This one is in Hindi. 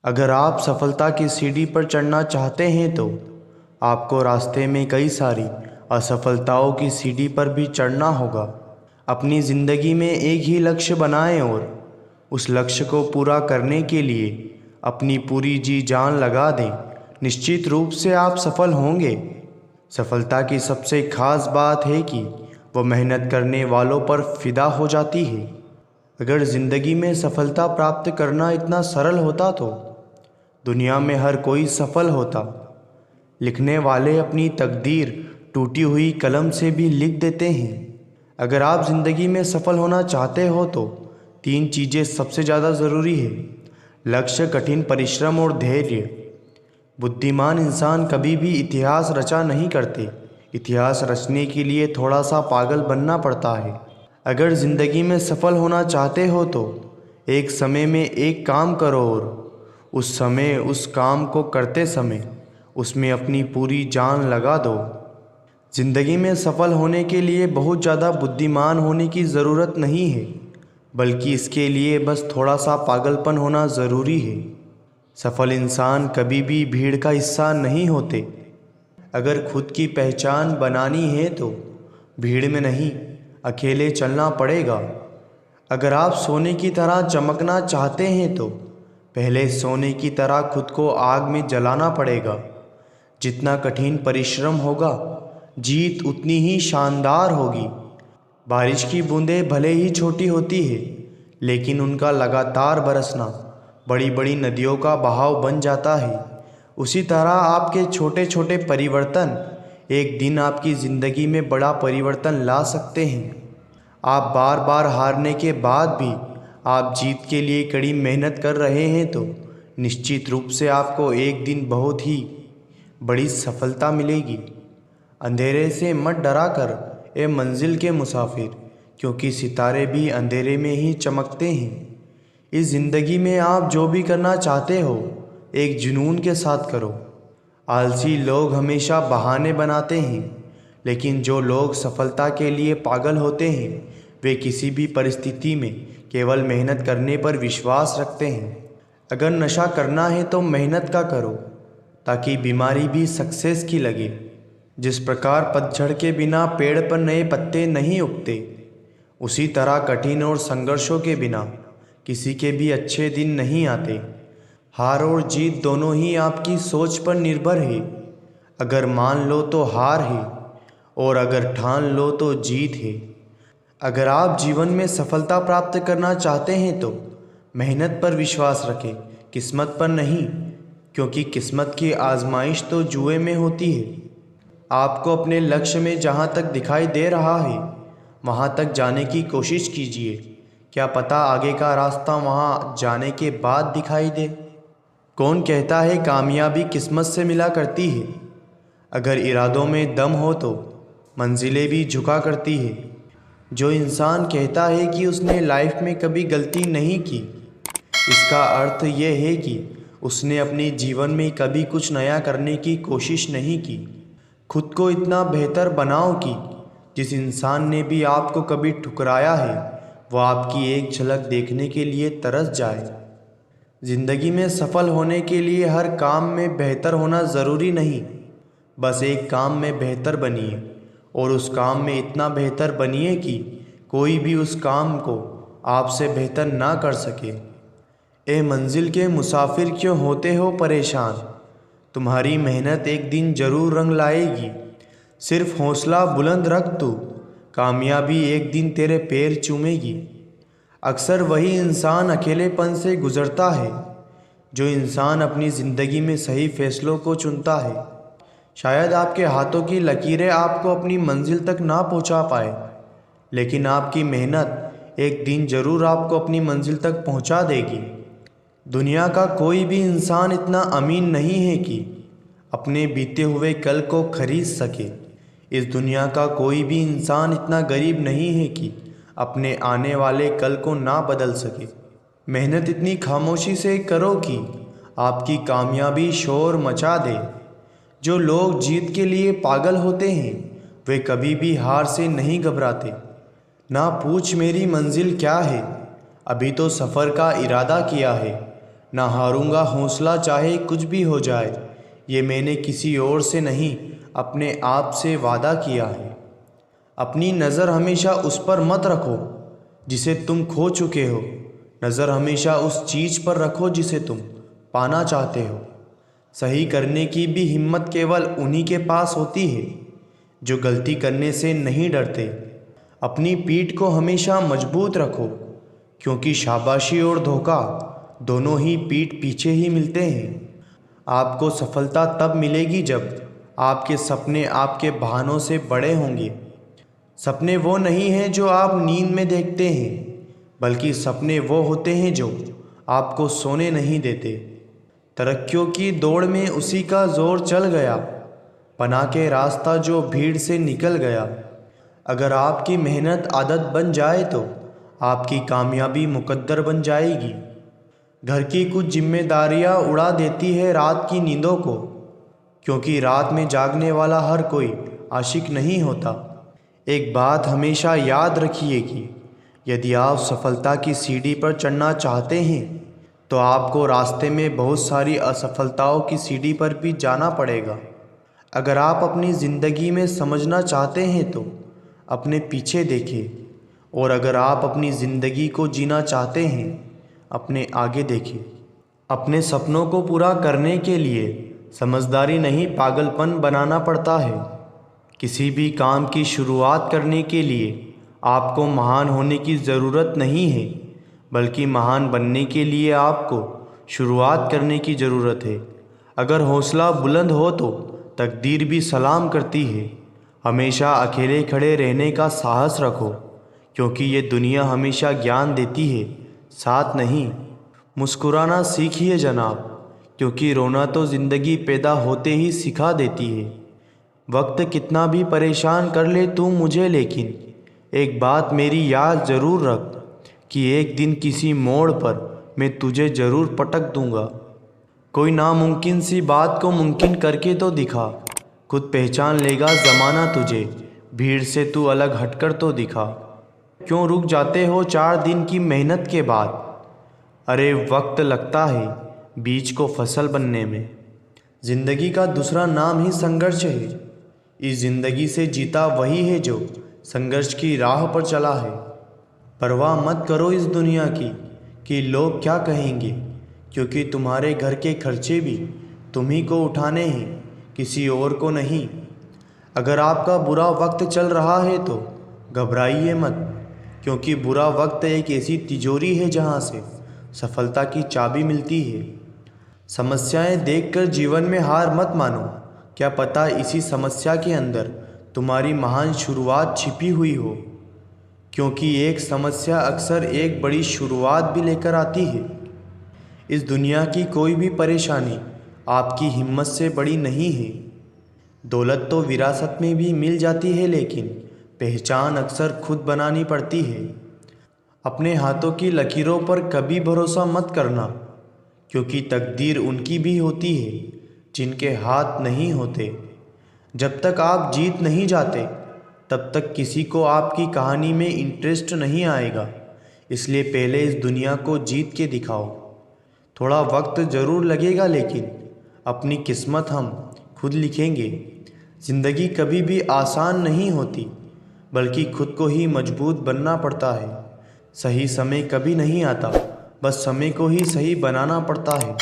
अगर आप सफलता की सीढ़ी पर चढ़ना चाहते हैं तो आपको रास्ते में कई सारी असफलताओं की सीढ़ी पर भी चढ़ना होगा। अपनी ज़िंदगी में एक ही लक्ष्य बनाएं और उस लक्ष्य को पूरा करने के लिए अपनी पूरी जी जान लगा दें। निश्चित रूप से आप सफल होंगे। सफलता की सबसे खास बात है कि वह मेहनत करने वालों पर फिदा हो जाती है। अगर ज़िंदगी में सफलता प्राप्त करना इतना सरल होता तो दुनिया में हर कोई सफल होता। लिखने वाले अपनी तकदीर टूटी हुई कलम से भी लिख देते हैं। अगर आप ज़िंदगी में सफल होना चाहते हो तो 3 चीज़ें सबसे ज़्यादा ज़रूरी है: लक्ष्य, कठिन परिश्रम और धैर्य। बुद्धिमान इंसान कभी भी इतिहास रचा नहीं करते। इतिहास रचने के लिए थोड़ा सा पागल बनना पड़ता है। अगर ज़िंदगी में सफल होना चाहते हो तो एक समय में एक काम करो और उस समय उस काम को करते समय उसमें अपनी पूरी जान लगा दो। ज़िंदगी में सफल होने के लिए बहुत ज़्यादा बुद्धिमान होने की ज़रूरत नहीं है, बल्कि इसके लिए बस थोड़ा सा पागलपन होना ज़रूरी है। सफल इंसान कभी भी भीड़ का हिस्सा नहीं होते। अगर खुद की पहचान बनानी है तो भीड़ में नहीं, अकेले चलना पड़ेगा। अगर आप सोने की तरह चमकना चाहते हैं तो पहले सोने की तरह खुद को आग में जलाना पड़ेगा। जितना कठिन परिश्रम होगा, जीत उतनी ही शानदार होगी। बारिश की बूंदें भले ही छोटी होती है, लेकिन उनका लगातार बरसना बड़ी बड़ी नदियों का बहाव बन जाता है। उसी तरह आपके छोटे छोटे परिवर्तन एक दिन आपकी ज़िंदगी में बड़ा परिवर्तन ला सकते हैं। आप बार बार हारने के बाद भी आप जीत के लिए कड़ी मेहनत कर रहे हैं तो निश्चित रूप से आपको एक दिन बहुत ही बड़ी सफलता मिलेगी। अंधेरे से मत डरा कर ए मंजिल के मुसाफिर, क्योंकि सितारे भी अंधेरे में ही चमकते हैं। इस ज़िंदगी में आप जो भी करना चाहते हो एक जुनून के साथ करो। आलसी लोग हमेशा बहाने बनाते हैं, लेकिन जो लोग सफलता के लिए पागल होते हैं वे किसी भी परिस्थिति में केवल मेहनत करने पर विश्वास रखते हैं। अगर नशा करना है तो मेहनत का करो, ताकि बीमारी भी सक्सेस की लगे। जिस प्रकार पतझड़ के बिना पेड़ पर नए पत्ते नहीं उगते, उसी तरह कठिन और संघर्षों के बिना किसी के भी अच्छे दिन नहीं आते। हार और जीत दोनों ही आपकी सोच पर निर्भर है। अगर मान लो तो हार है, और अगर ठान लो तो जीत है। अगर आप जीवन में सफलता प्राप्त करना चाहते हैं तो मेहनत पर विश्वास रखें, किस्मत पर नहीं, क्योंकि किस्मत की आजमाइश तो जुए में होती है। आपको अपने लक्ष्य में जहाँ तक दिखाई दे रहा है वहाँ तक जाने की कोशिश कीजिए। क्या पता आगे का रास्ता वहाँ जाने के बाद दिखाई दे। कौन कहता है कामयाबी किस्मत से मिला करती है? अगर इरादों में दम हो तो मंजिलें भी झुका करती है। जो इंसान कहता है कि उसने लाइफ में कभी गलती नहीं की, इसका अर्थ यह है कि उसने अपने जीवन में कभी कुछ नया करने की कोशिश नहीं की। खुद को इतना बेहतर बनाओ कि जिस इंसान ने भी आपको कभी ठुकराया है वह आपकी एक झलक देखने के लिए तरस जाए। ज़िंदगी में सफल होने के लिए हर काम में बेहतर होना ज़रूरी नहीं, बस एक काम में बेहतर बनिए और उस काम में इतना बेहतर बनिए कि कोई भी उस काम को आपसे बेहतर ना कर सके। ए मंजिल के मुसाफिर क्यों होते हो परेशान? तुम्हारी मेहनत एक दिन ज़रूर रंग लाएगी। सिर्फ हौसला बुलंद रख तू, कामयाबी एक दिन तेरे पैर चूमेगी। अक्सर वही इंसान अकेलेपन से गुज़रता है जो इंसान अपनी ज़िंदगी में सही फैसलों को चुनता है। शायद आपके हाथों की लकीरें आपको अपनी मंजिल तक ना पहुंचा पाए, लेकिन आपकी मेहनत एक दिन ज़रूर आपको अपनी मंजिल तक पहुंचा देगी। दुनिया का कोई भी इंसान इतना अमीन नहीं है कि अपने बीते हुए कल को खरीद सके। इस दुनिया का कोई भी इंसान इतना गरीब नहीं है कि अपने आने वाले कल को ना बदल सके। मेहनत इतनी खामोशी से करो कि आपकी कामयाबी शोर मचा दे। जो लोग जीत के लिए पागल होते हैं वे कभी भी हार से नहीं घबराते। ना पूछ मेरी मंजिल क्या है, अभी तो सफ़र का इरादा किया है। ना हारूंगा हौसला चाहे कुछ भी हो जाए। ये मैंने किसी और से नहीं अपने आप से वादा किया है। अपनी नज़र हमेशा उस पर मत रखो जिसे तुम खो चुके हो। नज़र हमेशा उस चीज़ पर रखो जिसे तुम पाना चाहते हो। सही करने की भी हिम्मत केवल उन्हीं के पास होती है जो गलती करने से नहीं डरते। अपनी पीठ को हमेशा मजबूत रखो, क्योंकि शाबाशी और धोखा दोनों ही पीठ पीछे ही मिलते हैं। आपको सफलता तब मिलेगी जब आपके सपने आपके बहानों से बड़े होंगे। सपने वो नहीं हैं जो आप नींद में देखते हैं, बल्कि सपने वो होते हैं जो आपको सोने नहीं देते। तरक्कियों की दौड़ में उसी का जोर चल गया, बना के रास्ता जो भीड़ से निकल गया। अगर आपकी मेहनत आदत बन जाए तो आपकी कामयाबी मुकद्दर बन जाएगी। घर की कुछ जिम्मेदारियां उड़ा देती है रात की नींदों को, क्योंकि रात में जागने वाला हर कोई आशिक नहीं होता। एक बात हमेशा याद रखिए कि यदि आप सफलता की सीढ़ी पर चढ़ना चाहते हैं तो आपको रास्ते में बहुत सारी असफलताओं की सीढ़ी पर भी जाना पड़ेगा। अगर आप अपनी ज़िंदगी में समझना चाहते हैं तो अपने पीछे देखें, और अगर आप अपनी ज़िंदगी को जीना चाहते हैं अपने आगे देखें। अपने सपनों को पूरा करने के लिए समझदारी नहीं पागलपन बनाना पड़ता है। किसी भी काम की शुरुआत करने के लिए आपको महान होने की ज़रूरत नहीं है, बल्कि महान बनने के लिए आपको शुरुआत करने की ज़रूरत है। अगर हौसला बुलंद हो तो तकदीर भी सलाम करती है। हमेशा अकेले खड़े रहने का साहस रखो, क्योंकि ये दुनिया हमेशा ज्ञान देती है, साथ नहीं। मुस्कुराना सीखिए जनाब, क्योंकि रोना तो ज़िंदगी पैदा होते ही सिखा देती है। वक्त कितना भी परेशान कर ले तू मुझे, लेकिन एक बात मेरी याद ज़रूर रख कि एक दिन किसी मोड़ पर मैं तुझे ज़रूर पटक दूंगा। कोई नामुमकिन सी बात को मुमकिन करके तो दिखा, खुद पहचान लेगा ज़माना तुझे, भीड़ से तू अलग हटकर तो दिखा। क्यों रुक जाते हो 4 दिन की मेहनत के बाद? अरे वक्त लगता है बीज को फसल बनने में। ज़िंदगी का दूसरा नाम ही संघर्ष है। इस ज़िंदगी से जीता वही है जो संघर्ष की राह पर चला है। परवाह मत करो इस दुनिया की कि लोग क्या कहेंगे, क्योंकि तुम्हारे घर के खर्चे भी तुम्ही को उठाने हैं, किसी और को नहीं। अगर आपका बुरा वक्त चल रहा है तो घबराइए मत, क्योंकि बुरा वक्त एक ऐसी तिजोरी है जहाँ से सफलता की चाबी मिलती है। समस्याएं देखकर जीवन में हार मत मानो, क्या पता इसी समस्या के अंदर तुम्हारी महान शुरुआत छिपी हुई हो, क्योंकि एक समस्या अक्सर एक बड़ी शुरुआत भी लेकर आती है। इस दुनिया की कोई भी परेशानी आपकी हिम्मत से बड़ी नहीं है। दौलत तो विरासत में भी मिल जाती है, लेकिन पहचान अक्सर खुद बनानी पड़ती है। अपने हाथों की लकीरों पर कभी भरोसा मत करना, क्योंकि तकदीर उनकी भी होती है जिनके हाथ नहीं होते। जब तक आप जीत नहीं जाते तब तक किसी को आपकी कहानी में इंटरेस्ट नहीं आएगा। इसलिए पहले इस दुनिया को जीत के दिखाओ। थोड़ा वक्त ज़रूर लगेगा, लेकिन अपनी किस्मत हम खुद लिखेंगे। ज़िंदगी कभी भी आसान नहीं होती, बल्कि खुद को ही मजबूत बनना पड़ता है। सही समय कभी नहीं आता, बस समय को ही सही बनाना पड़ता है।